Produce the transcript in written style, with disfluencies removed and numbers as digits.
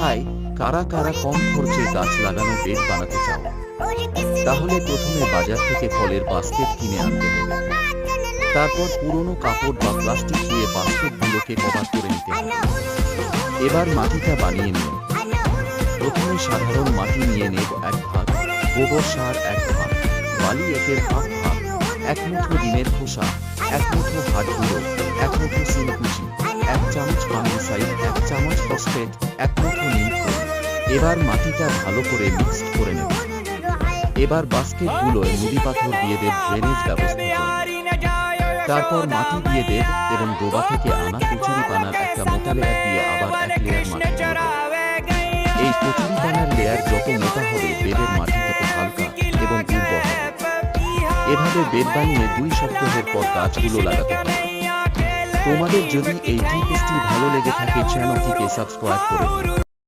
High, কারা কারা কম খরচে গাছ লাগানো বেড বানাতে চাও? তাহলে প্রথমে বাজার থেকে ফলের বাস্কেট কিনে আনতে হবে। তারপর পুরনো কাপড় বা প্লাস্টিক দিয়ে বাস্কেটগুলোকে কভার করে নিতে হবে। এবার মাটিটা বানিয়ে নিন। প্রথমে সাধারণ মাটি নিয়ে নেব 1 ভাগ, গোবর সার 1 ভাগ, বালি 1/2 ভাগ, 1 মুঠো ডিমের খোসা, 1 মুঠো হাড় গুঁড়ো, 1 মুঠো শিলকুচি, 1 চামচ ফাঙ্গিসাইড, 1 চামচ ফসফেট, 1 মুঠো নিম খৈল। এবার মাটিটা ভালো করে মিক্সড করে নেব। এবার বাস্কেটগুলোয় নুড়ি পাথর দিয়ে দেব ড্রেনেজ ব্যবস্থা করে। তারপর মাটি দিয়ে দেব এবং ডোবা থেকে আনা কচুরিপানার একটা মোটা লেয়ার দিয়ে আবার 1 লেয়ার মাটি দিয়ে দেব। এই কচুরিপানার লেয়ার যত মোটা হবে বেডের মাটি তত হালকা এবং উর্বর হবে। এভাবে বেড বানিয়ে 2 সপ্তাহের পর গাছগুলো লাগাতে হবে। তোমাদের যদি এই টিপসটি ভালো লেগে থাকে চ্যানেলটিকে সাবস্ক্রাইব করে দিন।